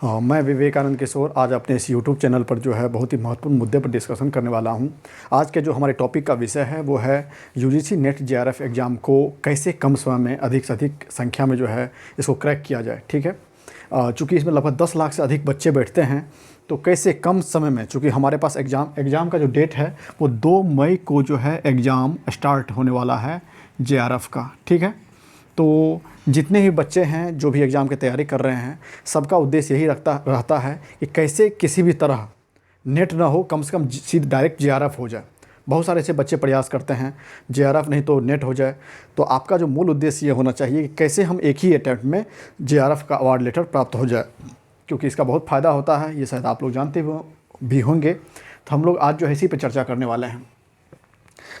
मैं विवेकानंद किशोर आज अपने इस यूट्यूब चैनल पर जो है बहुत ही महत्वपूर्ण मुद्दे पर डिस्कशन करने वाला हूं। आज के जो हमारे टॉपिक का विषय है वो है यूजीसी नेट जेआरएफ एग्ज़ाम को कैसे कम समय में अधिक से अधिक संख्या में जो है इसको क्रैक किया जाए। ठीक है, चूँकि इसमें लगभग 10 लाख से अधिक बच्चे बैठते हैं तो कैसे कम समय में, चूँकि हमारे पास एग्ज़ाम का जो डेट है वो 2 मई को जो है एग्ज़ाम स्टार्ट होने वाला है जेआरएफ का। ठीक है, तो जितने भी बच्चे हैं जो भी एग्ज़ाम की तैयारी कर रहे हैं सबका उद्देश्य यही रहता है कि कैसे किसी भी तरह नेट ना हो, कम से कम सीधे डायरेक्ट जेआरएफ हो जाए। बहुत सारे ऐसे बच्चे प्रयास करते हैं जेआरएफ नहीं तो नेट हो जाए। तो आपका जो मूल उद्देश्य ये होना चाहिए कि कैसे हम एक ही अटैम्प्ट में जेआरएफ का अवार्ड लेटर प्राप्त हो जाए, क्योंकि इसका बहुत फ़ायदा होता है, ये शायद आप लोग जानते भी होंगे। तो हम लोग आज जो है इसी पर चर्चा करने वाले हैं।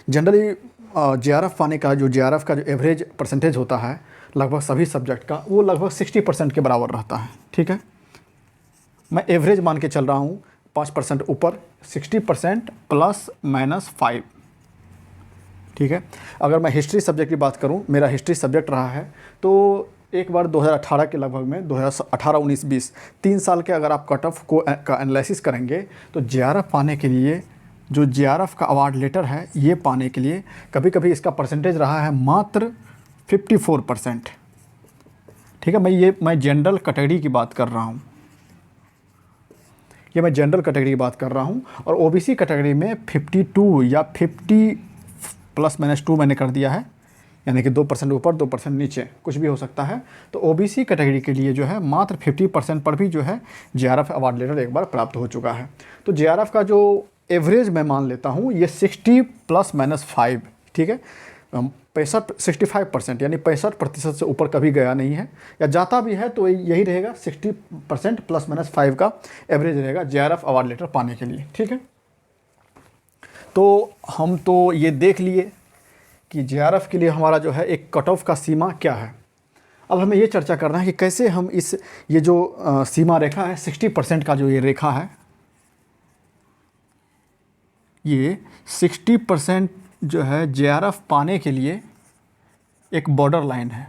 जनरली जेआरएफ पाने का जो एवरेज परसेंटेज होता है लगभग सभी सब्जेक्ट का वो लगभग 60% के बराबर रहता है। ठीक है, मैं एवरेज मान के चल रहा हूँ 5% ऊपर, 60% प्लस माइनस 5। ठीक है, अगर मैं हिस्ट्री सब्जेक्ट की बात करूँ, मेरा हिस्ट्री सब्जेक्ट रहा है तो एक बार 2018 के लगभग में 2018, 19, 20 3 साल के अगर आप कट ऑफ का एनालिसिस करेंगे तो जेआरएफ पाने के लिए जो जेआरएफ का अवार्ड लेटर है ये पाने के लिए कभी कभी इसका परसेंटेज रहा है मात्र 54%। ठीक है, मैं जनरल कैटेगरी की बात कर रहा हूँ, ये मैं जनरल कैटेगरी की बात कर रहा हूँ। और ओबीसी कैटेगरी में 52 या 50 प्लस माइनस 2 मैंने कर दिया है, यानी कि 2% ऊपर 2% नीचे कुछ भी हो सकता है। तो ओबीसी कैटेगरी के लिए जो है मात्र 50% पर भी जो है जेआरएफ अवार्ड लेटर एक बार प्राप्त हो चुका है। तो जेआरएफ का जो एवरेज मैं मान लेता हूँ ये 60 प्लस माइनस 5। ठीक है, 65% यानी 65% से ऊपर कभी गया नहीं है, या जाता भी है तो यही रहेगा 60% प्लस माइनस 5 का एवरेज रहेगा जेआरएफ अवार्ड लेटर पाने के लिए। ठीक है, तो हम तो ये देख लिए कि जेआरएफ के लिए हमारा जो है एक कट ऑफ का सीमा क्या है। अब हमें ये चर्चा करना है कि कैसे हम ये जो सीमा रेखा है 60% का जो ये रेखा है, ये 60% जो है जेआरएफ पाने के लिए एक बॉर्डर लाइन है।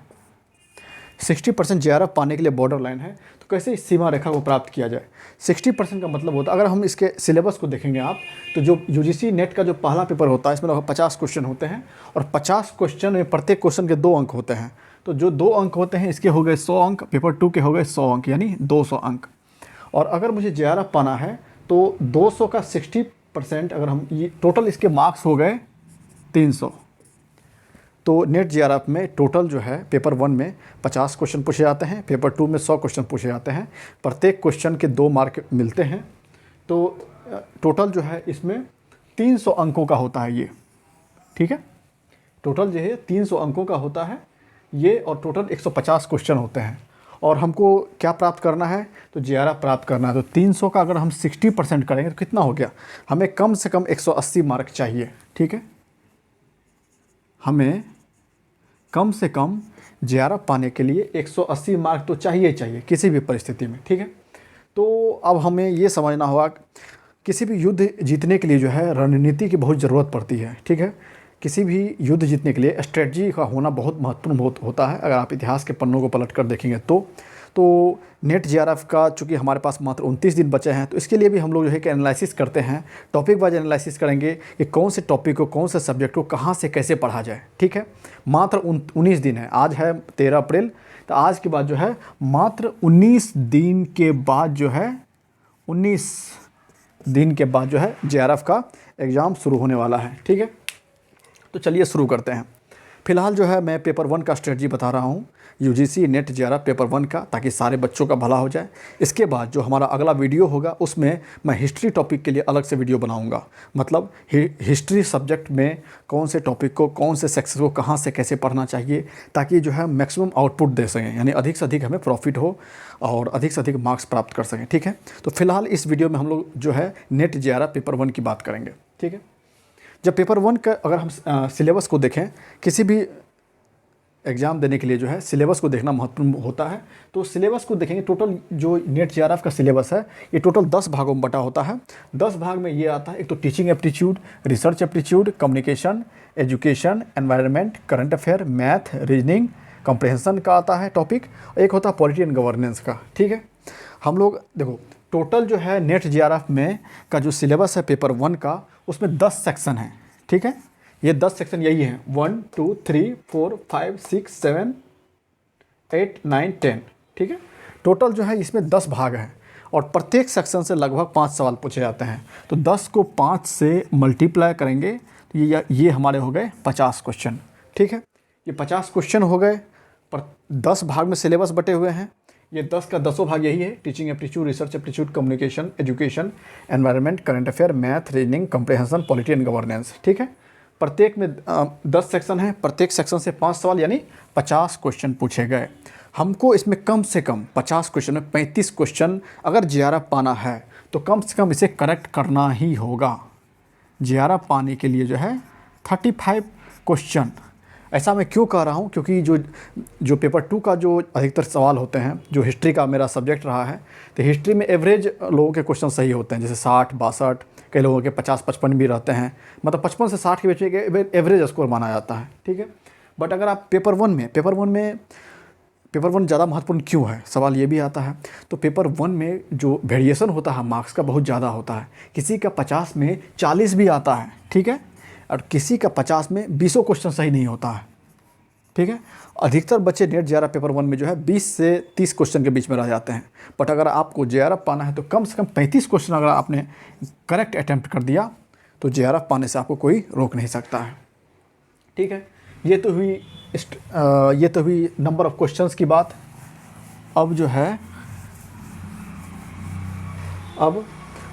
60% जेआरएफ पाने के लिए बॉर्डर लाइन है, तो कैसे इस सीमा रेखा को प्राप्त किया जाए। 60% का मतलब होता है, अगर हम इसके सिलेबस को देखेंगे आप, तो जो यूजीसी नेट का जो पहला पेपर होता है इसमें लगभग 50 क्वेश्चन होते हैं और 50 क्वेश्चन में प्रत्येक क्वेश्चन के 2 अंक होते हैं। तो जो 2 अंक होते हैं इसके हो गए 100 अंक, पेपर 2 के हो गए 100 अंक, यानी 200 अंक। और अगर मुझे जेआरएफ पाना है तो 200 का 60% अगर हम ये टोटल इसके मार्क्स हो गए 300। तो नेट जेआरएफ में टोटल जो है पेपर 1 में 50 क्वेश्चन पूछे जाते हैं, पेपर 2 में 100 क्वेश्चन पूछे जाते हैं, प्रत्येक क्वेश्चन के 2 मार्क मिलते हैं। तो टोटल जो है इसमें 300 अंकों का होता है ये। ठीक है, टोटल जो है 300 अंकों का होता है ये, और टोटल 150 क्वेश्चन होते हैं। और हमको क्या प्राप्त करना है, तो जेआरएफ प्राप्त करना है। तो 300 का अगर हम 60% करेंगे तो कितना हो गया, हमें कम से कम 180 मार्क चाहिए। ठीक है, हमें कम से कम जेआरएफ पाने के लिए 180 मार्क तो चाहिए किसी भी परिस्थिति में। ठीक है, तो अब हमें ये समझना होगा किसी भी युद्ध जीतने के लिए जो है रणनीति की बहुत ज़रूरत पड़ती है। ठीक है, किसी भी युद्ध जीतने के लिए स्ट्रेटजी का होना बहुत महत्वपूर्ण होता है। अगर आप इतिहास के पन्नों को पलट कर देखेंगे तो नेट जेआरएफ का चूँकि हमारे पास मात्र 29 दिन बचे हैं, तो इसके लिए भी हम लोग जो है कि एनालिसिस करते हैं, टॉपिक वाइज एनालिसिस करेंगे कि कौन से टॉपिक को, कौन से सब्जेक्ट को कहाँ से कैसे पढ़ा जाए। ठीक है, मात्र 19 दिन है, आज है 13 अप्रैल, तो आज के बाद जो है मात्र 19 दिन के बाद जो है 19 दिन के बाद जो है जेआरएफ का एग्ज़ाम शुरू होने वाला है। ठीक है, तो चलिए शुरू करते हैं। फिलहाल जो है मैं पेपर 1 का स्ट्रेटजी बता रहा हूँ, यूजीसी नेट जेआरएफ पेपर 1 का, ताकि सारे बच्चों का भला हो जाए। इसके बाद जो हमारा अगला वीडियो होगा उसमें मैं हिस्ट्री टॉपिक के लिए अलग से वीडियो बनाऊंगा। मतलब हिस्ट्री सब्जेक्ट में कौन से टॉपिक को, कौन से सेक्शन को कहाँ से कैसे पढ़ना चाहिए, ताकि जो है मैक्सिमम आउटपुट दे सकें, यानी अधिक से अधिक हमें प्रॉफिट हो और अधिक से अधिक मार्क्स प्राप्त कर सकें। ठीक है, तो फिलहाल इस वीडियो में हम लोग जो है नेट जेआरएफ पेपर 1 की बात करेंगे। ठीक है, जब पेपर 1 का अगर हम सिलेबस को देखें, किसी भी एग्ज़ाम देने के लिए जो है सिलेबस को देखना महत्वपूर्ण होता है। तो सिलेबस को देखेंगे, टोटल जो नेट जेआरएफ का सिलेबस है ये टोटल 10 भागों में बटा होता है। 10 भाग में ये आता है, एक तो teaching aptitude, research aptitude, communication, education, environment, current affair, math, reasoning, comprehension का आता है टॉपिक, एक होता है पॉलिटी एंड गवर्नेंस का। ठीक है, हम लोग देखो टोटल जो है नेट जेआरएफ में का जो सिलेबस है पेपर 1 का, उसमें 10 सेक्शन है, ठीक है। ये 10 सेक्शन यही है, 1 2 3 4 5 6 7 8 9 10, ठीक है। टोटल जो है इसमें 10 भाग हैं और प्रत्येक सेक्शन से लगभग 5 सवाल पूछे जाते हैं। तो 10 को 5 से मल्टीप्लाई करेंगे तो ये हमारे हो गए 50 क्वेश्चन, ठीक है। ये 50 क्वेश्चन हो गए, पर 10 भाग में सिलेबस बटे हुए हैं। ये 10 का 10 भाग यही है, teaching aptitude, research aptitude, communication, education, environment, current affair, math, reasoning, comprehension, polity and governance, ठीक है। प्रत्येक में 10 सेक्शन है, प्रत्येक सेक्शन से 5 सवाल यानी 50 क्वेश्चन पूछे गए। हमको इसमें कम से कम 50 क्वेश्चन में 35 क्वेश्चन अगर जेआरएफ पाना है तो कम से कम इसे करेक्ट करना ही होगा। जेआरएफ पाने के लिए जो है 35 क्वेश्चन। ऐसा मैं क्यों कह रहा हूँ, क्योंकि जो पेपर 2 का जो अधिकतर सवाल होते हैं, जो हिस्ट्री का मेरा सब्जेक्ट रहा है, तो हिस्ट्री में एवरेज लोगों के क्वेश्चन सही होते हैं, जैसे 60 62, कई लोगों के 50 55 भी रहते हैं, मतलब 55 से 60 के बीच में एवरेज स्कोर माना जाता है, ठीक है। बट अगर आप पेपर वन ज़्यादा महत्वपूर्ण क्यों है, सवाल ये भी आता है। तो पेपर 1 में जो वेरिएशन होता है मार्क्स का बहुत ज़्यादा होता है। किसी का 50 में 40 भी आता है, ठीक है, और किसी का 50 में 20 क्वेश्चन सही नहीं होता है, ठीक है। अधिकतर बच्चे नेट जेआरएफ पेपर 1 में जो है 20 से 30 क्वेश्चन के बीच में रह जाते हैं। बट अगर आपको जेआरएफ पाना है तो कम से कम 35 क्वेश्चन अगर आपने करेक्ट अटैम्प्ट कर दिया तो जेआरएफ पाने से आपको कोई रोक नहीं सकता है, ठीक है। ये तो हुई नंबर ऑफ क्वेश्चंस की बात। अब जो है अब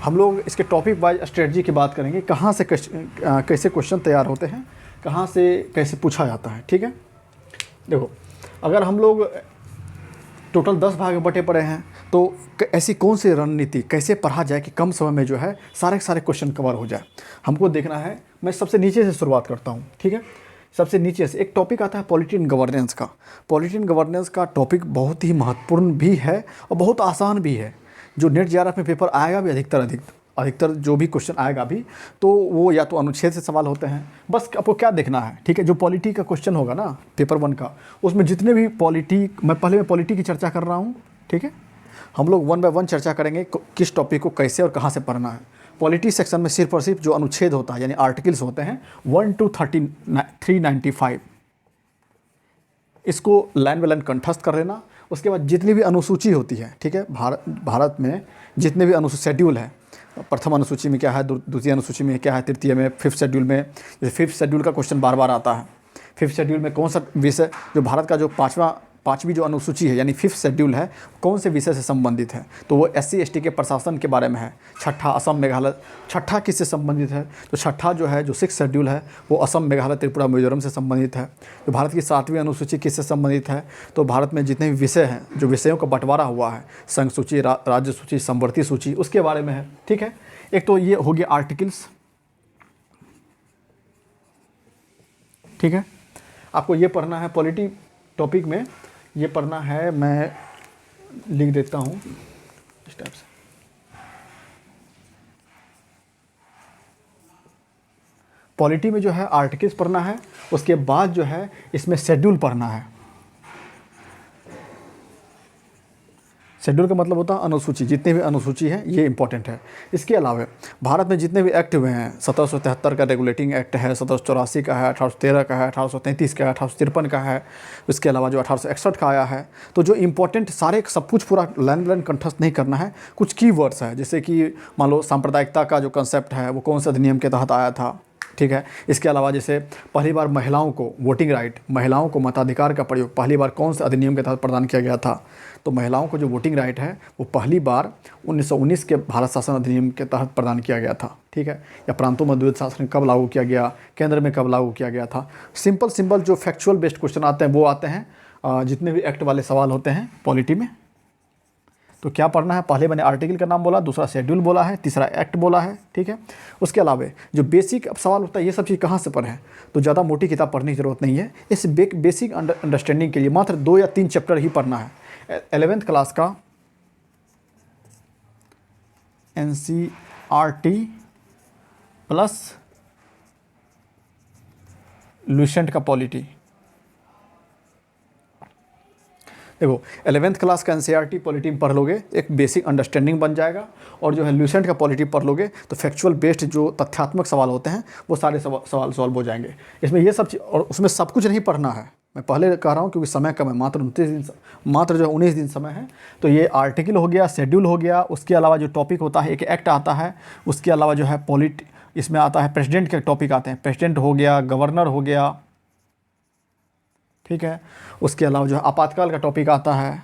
हम लोग इसके टॉपिक वाइज स्ट्रेटजी की बात करेंगे, कहाँ से कैसे क्वेश्चन तैयार होते हैं, कहाँ से कैसे पूछा जाता है, ठीक है। देखो अगर हम लोग टोटल 10 भाग में बटे पड़े हैं तो ऐसी कौन सी रणनीति कैसे पढ़ा जाए कि कम समय में जो है सारे क्वेश्चन कवर हो जाए, हमको देखना है। मैं सबसे नीचे से शुरुआत करता हूँ, ठीक है। सबसे नीचे से एक टॉपिक आता है पॉलिटी एंड गवर्नेंस का। पॉलिटी एंड गवर्नेंस का टॉपिक बहुत ही महत्वपूर्ण भी है और बहुत आसान भी है। जो नेट जेआरएफ में पेपर आएगा भी अधिकतर जो भी क्वेश्चन आएगा भी, तो वो या तो अनुच्छेद से सवाल होते हैं। बस आपको क्या देखना है, ठीक है। जो पॉलिटी का क्वेश्चन होगा ना पेपर 1 का, उसमें जितने भी मैं पॉलिटी की चर्चा कर रहा हूँ, ठीक है। हम लोग 1 बाय 1 चर्चा करेंगे किस टॉपिक को कैसे और कहाँ से पढ़ना है। पॉलिटी सेक्शन में सिर्फ और सिर्फ जो अनुच्छेद होता है यानी आर्टिकल्स होते हैं 1 to 395, इसको लाइन बाय लाइन कंठस्थ कर लेना। उसके बाद जितनी भी अनुसूची होती है, ठीक है, भारत में जितने भी शेड्यूल है, प्रथम अनुसूची में क्या है, द्वितीय अनुसूची में क्या है, तृतीय में, 5th शेड्यूल में, जैसे 5th शेड्यूल का क्वेश्चन बार बार आता है। 5th शेड्यूल में कौन सा विषय, जो भारत का जो पाँचवीं जो अनुसूची है यानी 5th शेड्यूल है, कौन से विषय से संबंधित है, तो वो SC ST के प्रशासन के बारे में है। छठा असम मेघालय, छठा किससे संबंधित है, तो छठा जो है जो 6th शेड्यूल है वो असम मेघालय त्रिपुरा मिजोरम से संबंधित है। तो भारत की 7वीं अनुसूची किससे संबंधित है, तो भारत में जितने भी विषय हैं, जो विषयों का बंटवारा हुआ है, संघ सूची, राज्य सूची, समवर्ती सूची, उसके बारे में है, ठीक है। एक तो ये हो गया आर्टिकल्स, ठीक है। आपको ये पढ़ना है पॉलिटी टॉपिक में, ये पढ़ना है, मैं लिख देता हूँ इस टाइप से। पॉलिटी में जो है आर्टिकल्स पढ़ना है, उसके बाद जो है इसमें शेड्यूल पढ़ना है। शेड्यूल का मतलब होता है अनुसूची, जितने भी अनुसूची हैं ये इंपॉर्टेंट है। इसके अलावा भारत में जितने भी एक्ट हुए हैं, 1773 का रेगुलेटिंग एक्ट है, 1784 का है, 1813 का है, 1833 का है, 1853 का है, उसके अलावा जो 1861 का आया है। तो जो इंपॉर्टेंट सारे सब कुछ पूरा लाइन कंठस्थ नहीं करना है, कुछ की वर्ड्स है, जैसे कि मान लो सांप्रदायिकता का जो कंसेप्ट है वो कौन से अधिनियम के तहत आया था, ठीक है। इसके अलावा जैसे पहली बार महिलाओं को वोटिंग राइट, महिलाओं को मताधिकार का प्रयोग पहली बार कौन से अधिनियम के तहत प्रदान किया गया था, तो महिलाओं को जो वोटिंग राइट है वो पहली बार 1919 के भारत शासन अधिनियम के तहत प्रदान किया गया था, ठीक है। या प्रांतों में द्वैध शासन कब लागू किया गया, केंद्र में कब लागू किया गया था। सिंपल जो फैक्चुअल बेस्ड क्वेश्चन आते हैं वो आते हैं जितने भी एक्ट वाले सवाल होते हैं पॉलिटी में। तो क्या पढ़ना है, पहले मैंने आर्टिकल का नाम बोला, दूसरा शेड्यूल बोला है, तीसरा एक्ट बोला है, ठीक है। उसके अलावा जो बेसिक सवाल होता है ये सब चीज़ कहाँ से पढ़ें, तो ज़्यादा मोटी किताब पढ़ने की ज़रूरत नहीं है। इस बेसिक अंडरस्टैंडिंग के लिए मात्र 2 या 3 चैप्टर ही पढ़ना है। 11th क्लास का NCERT प्लस लुसेंट का पॉलिटी। देखो 11th क्लास का एनसीईआरटी पॉलिटी में पढ़ लोगे, एक बेसिक अंडरस्टैंडिंग बन जाएगा। और जो है ल्यूसेंट का पॉलिटी पढ़ लोगे तो फैक्चुअल बेस्ड जो तथ्यात्मक सवाल होते हैं वो सारे सवाल सॉल्व हो जाएंगे। इसमें ये सब चीज़, और उसमें सब कुछ नहीं पढ़ना है, मैं पहले कह रहा हूँ क्योंकि समय कम है, मात्र 29 दिन, मात्र जो 19 दिन समय है। तो ये आर्टिकल हो गया, शेड्यूल हो गया, उसके अलावा जो टॉपिक होता है एक एक्ट आता है, उसके अलावा जो है इसमें आता है प्रेसिडेंट के टॉपिक आते हैं, प्रेसिडेंट हो गया, गवर्नर हो गया, ठीक है। उसके अलावा जो है आपातकाल का टॉपिक आता है,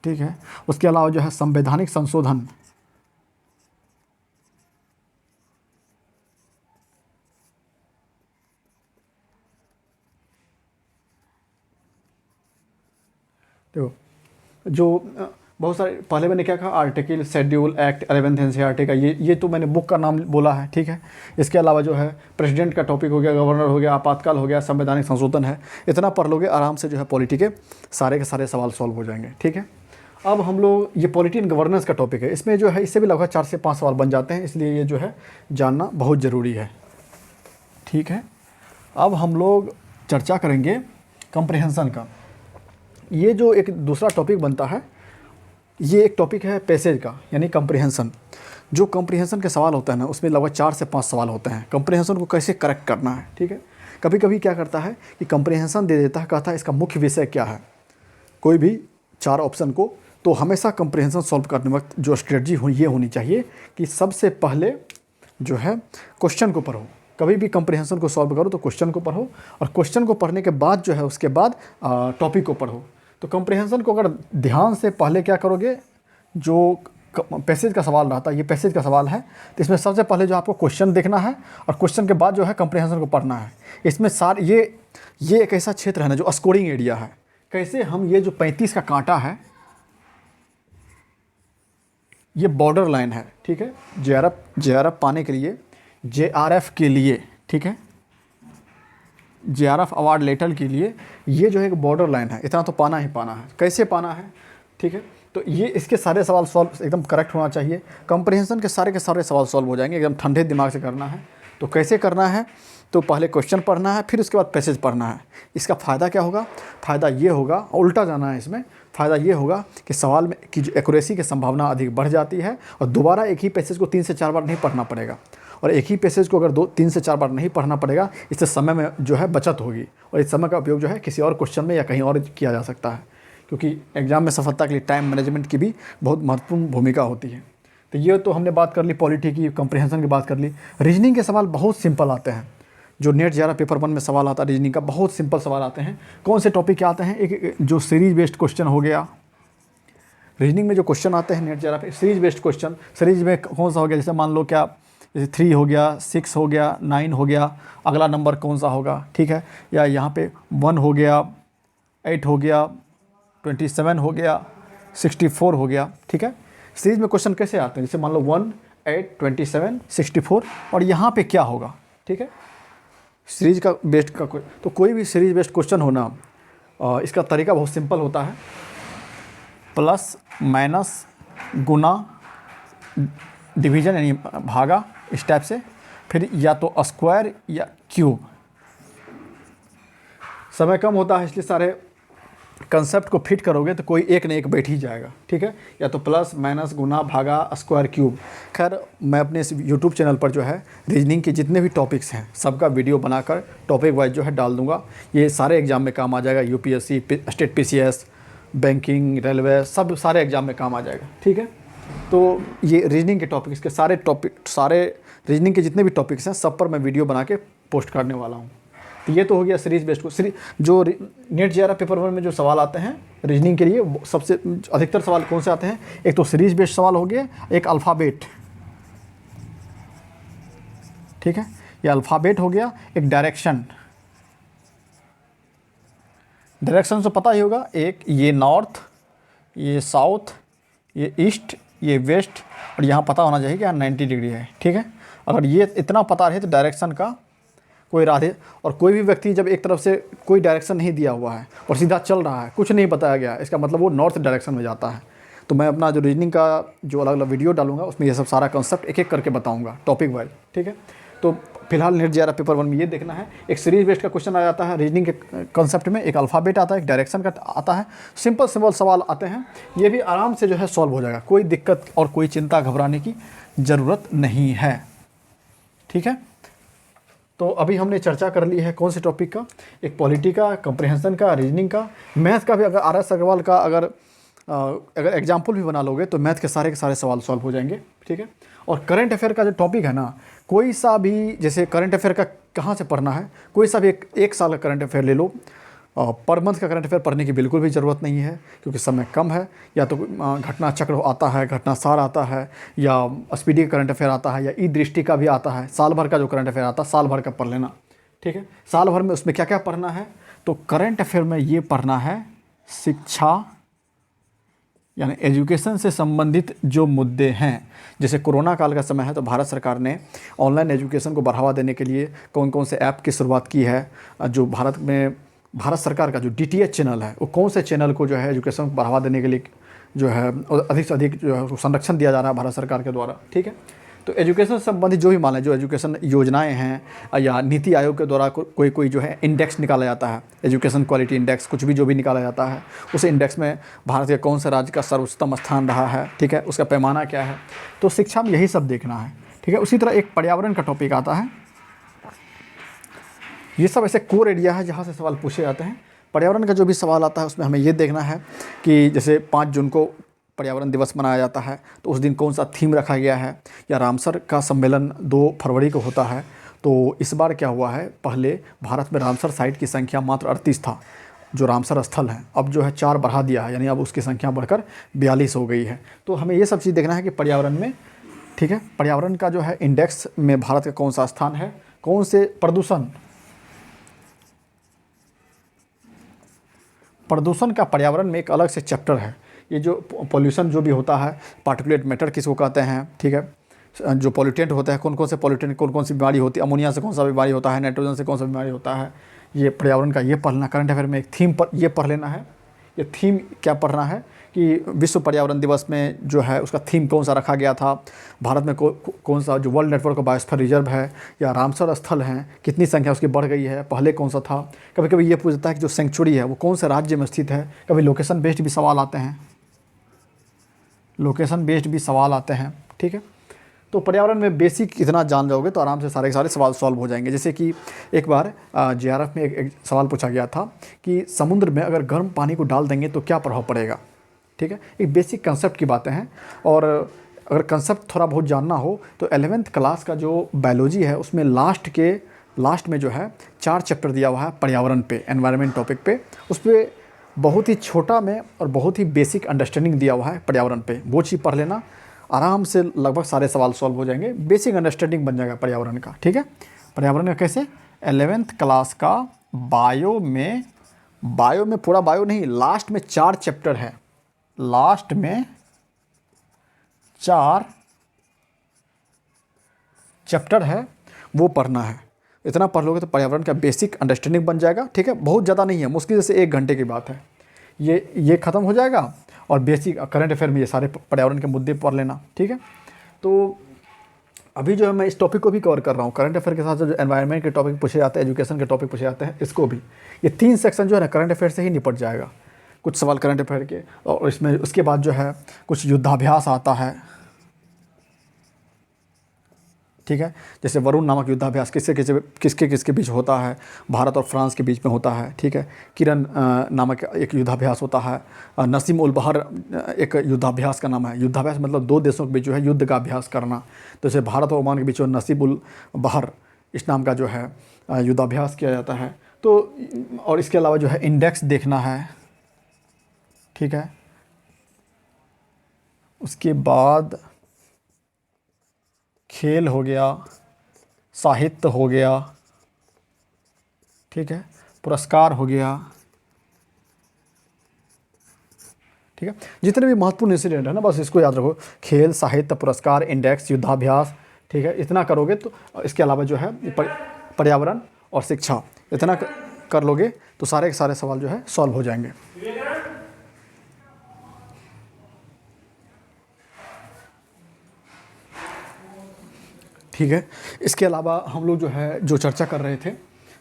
ठीक है। उसके अलावा जो है संवैधानिक संशोधन, देखो जो बहुत सारे, पहले मैंने क्या कहा, article, schedule, act, 11th NCERT का, ये तो मैंने बुक का नाम बोला है, ठीक है। इसके अलावा जो है प्रेसिडेंट का टॉपिक हो गया, गवर्नर हो गया, आपातकाल हो गया, संवैधानिक संशोधन है। इतना पढ़ लोगे आराम से जो है पॉलिटी के सारे सवाल सॉल्व हो जाएंगे, ठीक है। अब हम लोग, ये पॉलिटी एंड गवर्नेंस का टॉपिक है, इसमें जो है इससे भी लगभग 4 से 5 सवाल बन जाते हैं, इसलिए ये जो है जानना बहुत ज़रूरी है, ठीक है। अब हम लोग चर्चा करेंगे कंप्रिहेंशन का। ये जो एक दूसरा टॉपिक बनता है, ये एक टॉपिक है पैसेज का, यानी कंप्रिहेंशन। जो कंप्रिहेंशन के सवाल होता है ना, उसमें लगभग 4 से 5 सवाल होते हैं। कंप्रिहेंशन को कैसे करेक्ट करना है, ठीक है। कभी कभी क्या करता है कि कंप्रिहेंशन दे देता है, कहता है इसका मुख्य विषय क्या है, कोई भी 4 ऑप्शन को। तो हमेशा कंप्रिहेंशन सॉल्व करने वक्त जो स्ट्रेटजी ये होनी चाहिए कि सबसे पहले जो है क्वेश्चन को पढ़ो। कभी भी कंप्रिहेंशन को सॉल्व करो तो क्वेश्चन को पढ़ो, और क्वेश्चन को पढ़ने के बाद जो है उसके बाद टॉपिक को पढ़ो। तो कंप्रिहेंशन को अगर ध्यान से पहले क्या करोगे, जो पैसेज का सवाल रहता है, ये पैसेज का सवाल है, तो इसमें सबसे पहले जो आपको क्वेश्चन देखना है, और क्वेश्चन के बाद जो है कंप्रिहेंशन को पढ़ना है। इसमें ये एक ऐसा क्षेत्र है ना जो स्कोरिंग एरिया है। कैसे हम ये जो 35 का कांटा है, ये बॉर्डर लाइन है, ठीक है। जेआरएफ पाने के लिए, जेआरएफ के लिए, ठीक है, जेआरएफ अवार्ड लेटर के लिए ये जो है एक बॉर्डर लाइन है, इतना तो पाना ही पाना है। कैसे पाना है, ठीक है। तो ये इसके सारे सवाल सॉल्व एकदम करेक्ट होना चाहिए। कंप्रिहेंशन के सारे सवाल सॉल्व हो जाएंगे, एकदम ठंडे दिमाग से करना है। तो कैसे करना है, तो पहले क्वेश्चन पढ़ना है, फिर उसके बाद पैसेज पढ़ना है। इसका फ़ायदा क्या होगा, फ़ायदा ये होगा, उल्टा जाना है इसमें, फ़ायदा ये होगा कि सवाल में की जो एक्यूरेसी की संभावना अधिक बढ़ जाती है, और दोबारा एक ही पैसेज को 3 से 4 बार नहीं पढ़ना पड़ेगा। और एक ही पैसेज को अगर 3 से 4 बार नहीं पढ़ना पड़ेगा, इससे समय में जो है बचत होगी, और इस समय का उपयोग जो है किसी और क्वेश्चन में या कहीं और किया जा सकता है, क्योंकि एग्जाम में सफलता के लिए टाइम मैनेजमेंट की भी बहुत महत्वपूर्ण भूमिका होती है। तो ये तो हमने बात कर ली पॉलिटी की, कंप्रिहेंशन की बात कर ली। रीजनिंग के सवाल बहुत सिंपल आते हैं। जो नेट जेआरएफ पेपर 1 में सवाल आता है रीजनिंग का, बहुत सिंपल सवाल आते हैं। कौन से टॉपिक के आते हैं, एक जो सीरीज बेस्ड क्वेश्चन हो गया, रीजनिंग में जो क्वेश्चन आते हैं net JRF series based question, series में कौन सा हो गया, जैसे मान लो क्या, जैसे 3 हो गया, 6 हो गया, 9 हो गया, अगला नंबर कौन सा होगा, ठीक है। या यहाँ पे 1 हो गया, 8 हो गया, 27 हो गया, 64 हो गया, ठीक है। सीरीज में क्वेश्चन कैसे आते हैं, जैसे मान लो 1, 8, 27, 64, और यहाँ पे क्या होगा, ठीक है। सीरीज का बेस्ड का तो कोई भी सीरीज बेस्ड क्वेश्चन होना, इसका तरीका बहुत सिंपल होता है, प्लस माइनस गुना डिवीजन यानी भागा, इस टाइप से, फिर या तो स्क्वायर या क्यूब। समय कम होता है इसलिए सारे कंसेप्ट को फिट करोगे तो कोई एक न एक बैठ ही जाएगा, ठीक है। या तो प्लस माइनस गुना भागा स्क्वायर क्यूब। खैर मैं अपने इस यूट्यूब चैनल पर जो है रीजनिंग के जितने भी टॉपिक्स हैं सबका वीडियो बनाकर टॉपिक वाइज जो है डाल दूंगा। ये सारे एग्जाम में काम आ जाएगा, UPSC, state PCS, banking, railway, सब सारे एग्जाम में काम आ जाएगा, ठीक है। तो ये रीजनिंग के टॉपिक्स के सारे रीजनिंग के जितने भी टॉपिक्स हैं सब पर मैं वीडियो बना के पोस्ट करने वाला हूँ। तो ये तो हो गया सीरीज बेस्ड को। जो नेट जेआरएफ पेपर 1 में जो सवाल आते हैं रीजनिंग के लिए, सबसे अधिकतर सवाल कौन से आते हैं, एक तो सीरीज बेस्ड सवाल हो गया, एक अल्फ़ाबेट, ठीक है, ये अल्फ़ाबेट हो गया, एक डायरेक्शन तो पता ही होगा, एक ये नॉर्थ, ये साउथ, ये ईस्ट, ये वेस्ट, और यहाँ पता होना चाहिए कि यहाँ 90 डिग्री है, ठीक है। अगर ये इतना पता रहे तो डायरेक्शन का कोई राधे, और कोई भी व्यक्ति जब एक तरफ से कोई डायरेक्शन नहीं दिया हुआ है और सीधा चल रहा है, कुछ नहीं बताया गया, इसका मतलब वो नॉर्थ डायरेक्शन में जाता है। तो मैं अपना जो रीजनिंग का जो अलग अलग वीडियो डालूंगा उसमें ये सब सारा कॉन्सेप्ट एक एक करके बताऊंगा टॉपिक वाइज, ठीक है। तो फिलहाल नेट जेआरएफ पेपर 1 में ये देखना है। एक सीरीज बेस्ड का क्वेश्चन आ जाता है रीजनिंग के कॉन्सेप्ट में, एक अल्फ़ाबेट आता है, एक डायरेक्शन का आता है, सिंपल सिंपल सवाल आते हैं, ये भी आराम से जो है सॉल्व हो जाएगा। कोई दिक्कत और कोई चिंता घबराने की ज़रूरत नहीं है, ठीक है। तो अभी हमने चर्चा कर ली है कौन से टॉपिक का, एक पॉलिटी का, कंप्रिहेंशन का, रीजनिंग का, मैथ का भी। अगर आर एस अग्रवाल का अगर एग्जाम्पल भी बना लोगे तो मैथ के सारे सवाल सॉल्व हो जाएंगे, ठीक है। और करंट अफेयर का जो टॉपिक है ना, कोई सा भी, जैसे करंट अफेयर का कहाँ से पढ़ना है, कोई सा भी एक साल का करंट अफेयर ले लो, पर मंथ का करंट अफेयर पढ़ने की बिल्कुल भी ज़रूरत नहीं है, क्योंकि समय कम है। या तो घटना चक्र आता है, घटना सार आता है, या स्पीडी का करंट अफेयर आता है, या ई दृष्टि का भी आता है। साल भर का जो करंट अफेयर आता है साल भर का पढ़ लेना, ठीक है। साल भर में उसमें क्या क्या पढ़ना है, तो करंट अफेयर में ये पढ़ना है शिक्षा यानी एजुकेशन से संबंधित जो मुद्दे हैं। जैसे कोरोना काल का समय है तो भारत सरकार ने ऑनलाइन एजुकेशन को बढ़ावा देने के लिए कौन कौन से ऐप की शुरुआत की है। जो भारत सरकार का जो DTH चैनल है, वो कौन से चैनल को जो है एजुकेशन को बढ़ावा देने के लिए जो है अधिक से अधिक जो है संरक्षण दिया जा रहा है भारत सरकार के द्वारा, ठीक है। तो एजुकेशन संबंधित जो भी मान लें, जो एजुकेशन योजनाएं हैं, या नीति आयोग के द्वारा कोई जो है इंडेक्स निकाला जाता है, एजुकेशन क्वालिटी इंडेक्स, कुछ भी जो भी निकाला जाता है, उस इंडेक्स में भारत के कौन से राज्य का सर्वोत्तम स्थान रहा है, ठीक है, उसका पैमाना क्या है। तो शिक्षा में यही सब देखना है, ठीक है। उसी तरह एक पर्यावरण का टॉपिक आता है। ये सब ऐसे कोर एरिया है जहाँ से सवाल पूछे जाते हैं। पर्यावरण का जो भी सवाल आता है उसमें हमें ये देखना है कि जैसे 5 जून को पर्यावरण दिवस मनाया जाता है, तो उस दिन कौन सा थीम रखा गया है, या रामसर का सम्मेलन 2 फरवरी को होता है। तो इस बार क्या हुआ है, पहले भारत में रामसर साइट की संख्या मात्र 38 था, जो रामसर स्थल है, अब जो है 4 बढ़ा दिया है, यानी अब उसकी संख्या बढ़कर 42 हो गई है। तो हमें ये सब चीज़ देखना है कि पर्यावरण में, ठीक है, पर्यावरण का जो है इंडेक्स में भारत का कौन सा स्थान है, कौन से प्रदूषण का पर्यावरण में एक अलग से चैप्टर है। ये जो पॉल्यूशन जो भी होता है, पार्टिकुलेट मैटर किसको कहते हैं, ठीक है, जो पॉल्यूटेंट होता है, कौन कौन से पॉल्यूटेंट, कौन कौन सी बीमारी होती है, अमोनिया से कौन सा बीमारी होता है, नाइट्रोजन से कौन सा बीमारी होता है, ये पर्यावरण का ये पढ़ना। करंट अफेयर में एक थीम पर ये पढ़ लेना है। ये थीम क्या पढ़ना है कि विश्व पर्यावरण दिवस में जो है उसका थीम कौन सा रखा गया था, भारत में कौन सा जो world network of biosphere reserve है या रामसर स्थल हैं, कितनी संख्या उसकी बढ़ गई है, पहले कौन सा था। कभी कभी ये पूछता है कि जो सेंचुरी है वो कौन से राज्य में स्थित है। कभी लोकेशन बेस्ड भी सवाल आते हैं, ठीक है। तो पर्यावरण में बेसिक इतना जान जाओगे तो आराम से सारे के सारे सवाल सॉल्व हो जाएंगे। जैसे कि एक बार JRF में एक सवाल पूछा गया था कि समुद्र में अगर गर्म पानी को डाल देंगे तो क्या प्रभाव पड़ेगा, ठीक है। एक बेसिक कंसेप्ट की बातें हैं, और अगर कंसेप्ट थोड़ा बहुत जानना हो तो 11th क्लास का जो बायोलॉजी है उसमें लास्ट में जो है 4 चैप्टर दिया हुआ है पर्यावरण पे, एनवायरनमेंट टॉपिक पे। उस पर बहुत ही छोटा में और बहुत ही बेसिक अंडरस्टैंडिंग दिया हुआ है पर्यावरण पे। वो चीज़ पढ़ लेना, आराम से लगभग सारे सवाल सॉल्व हो जाएंगे, बेसिक अंडरस्टैंडिंग बन जाएगा पर्यावरण का, ठीक है। पर्यावरण का कैसे, 11th क्लास का बायो में पूरा बायो नहीं, लास्ट में 4 चैप्टर है, लास्ट में 4 चैप्टर है, वो पढ़ना है। इतना पढ़ लोगे तो पर्यावरण का बेसिक अंडरस्टैंडिंग बन जाएगा, ठीक है। बहुत ज़्यादा नहीं है, मुश्किल से 1 घंटे की बात है, ये ख़त्म हो जाएगा। और बेसिक करंट अफेयर में ये सारे पर्यावरण के मुद्दे पढ़ लेना, ठीक है। तो अभी जो है मैं इस टॉपिक को भी कवर कर रहा हूँ, करंट अफेयर के साथ जो एनवायरनमेंट के टॉपिक पूछे जाते हैं, एजुकेशन के टॉपिक पूछे जाते हैं, इसको भी। ये 3 सेक्शन जो है ना करंट अफेयर से ही निपट जाएगा, कुछ सवाल करंट अफेयर के। और इसमें उसके बाद जो है कुछ युद्धाभ्यास आता है, ठीक है। जैसे वरुण नामक युद्धाभ्यास किसके बीच होता है, भारत और फ्रांस के बीच में होता है, ठीक है। किरण नामक एक युद्धाभ्यास होता है। नसीम उल बहर एक युद्धाभ्यास का नाम है। युद्धाभ्यास मतलब 2 देशों के बीच जो है युद्ध का अभ्यास करना। तो जैसे भारत और ओमान के बीच नसीम उल बहर इस नाम का जो है युद्धाभ्यास किया जाता है। तो और इसके अलावा जो है इंडेक्स देखना है, ठीक है। उसके बाद खेल हो गया, साहित्य हो गया, ठीक है, पुरस्कार हो गया, ठीक है। जितने भी महत्वपूर्ण इंसिडेंट है ना, बस इसको याद रखो, खेल, साहित्य, पुरस्कार, इंडेक्स, युद्धाभ्यास, ठीक है। इतना करोगे तो इसके अलावा जो है पर्यावरण और शिक्षा, इतना कर लोगे तो सारे के सारे सवाल जो है सॉल्व हो जाएंगे। ठीक है। इसके अलावा हम लोग जो है जो चर्चा कर रहे थे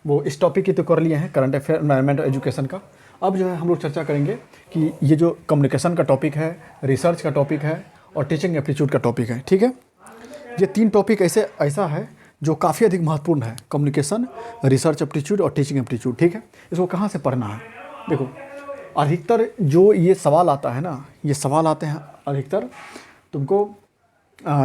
वो इस टॉपिक की तो कर लिए हैं, करंट अफेयर, एनवायरनमेंट, एजुकेशन का। अब जो है हम लोग चर्चा करेंगे कि ये जो कम्युनिकेशन का टॉपिक है, रिसर्च का टॉपिक है और टीचिंग एप्टीट्यूड का टॉपिक है, ठीक है। ये 3 टॉपिक ऐसा है जो काफ़ी अधिक महत्वपूर्ण है, कम्युनिकेशन, रिसर्च एप्टीट्यूड और टीचिंग एप्टीट्यूड, ठीक है। इसको कहाँ से पढ़ना है? देखो, अधिकतर जो ये सवाल आता है ना, ये सवाल आते हैं अधिकतर तुमको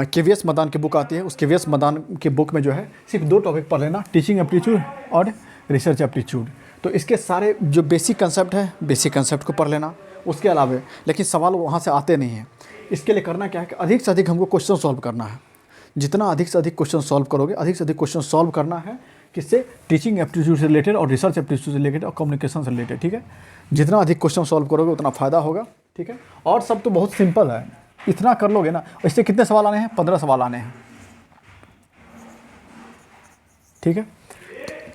KVS मदान की बुक आती है, उस KVS मदान की बुक में जो है सिर्फ 2 टॉपिक पढ़ लेना, टीचिंग एप्टीट्यूड और रिसर्च एप्टीट्यूड। तो इसके सारे जो बेसिक कंसेप्ट है, बेसिक कंसेप्ट को पढ़ लेना, उसके अलावा लेकिन सवाल वहाँ से आते नहीं हैं। इसके लिए करना क्या है कि अधिक से अधिक हमको क्वेश्चन सॉल्व करना है। जितना अधिक से अधिक क्वेश्चन सॉल्व करोगे, अधिक से अधिक क्वेश्चन सॉल्व करना है, किससे? टीचिंग एप्टीट्यूड से रिलेटेड और रिसर्च एप्टीट्यूड से रिलेटेड और कम्युनिकेशन से रिलेटेड, ठीक है। जितना अधिक क्वेश्चन सॉल्व करोगे उतना फ़ायदा होगा, ठीक है। और सब तो बहुत सिंपल है, इतना कर लोगे ना। इससे कितने सवाल आने हैं? 15 सवाल आने हैं, ठीक है।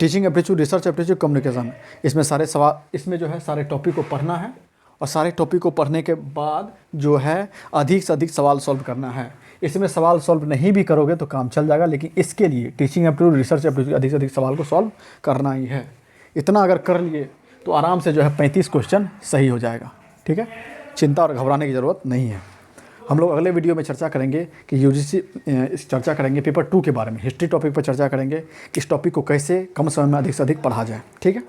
Teaching aptitude, research aptitude, communication, इसमें सारे सवाल, इसमें जो है सारे टॉपिक को पढ़ना है और सारे टॉपिक को पढ़ने के बाद जो है अधिक से अधिक सवाल सॉल्व करना है। इसमें सवाल सॉल्व नहीं भी करोगे तो काम चल जाएगा, लेकिन इसके लिए टीचिंग एप्टीट्यूड, रिसर्च एप्टीट्यूड अधिक से अधिक सवाल को सॉल्व करना ही है। इतना अगर कर लिए तो आराम से जो है 35 क्वेश्चन सही हो जाएगा, ठीक है। चिंता और घबराने की ज़रूरत नहीं है। हम लोग अगले वीडियो में चर्चा करेंगे कि UGC चर्चा करेंगे पेपर 2 के बारे में, हिस्ट्री टॉपिक पर चर्चा करेंगे कि इस टॉपिक को कैसे कम समय में अधिक से अधिक पढ़ा जाए, ठीक है।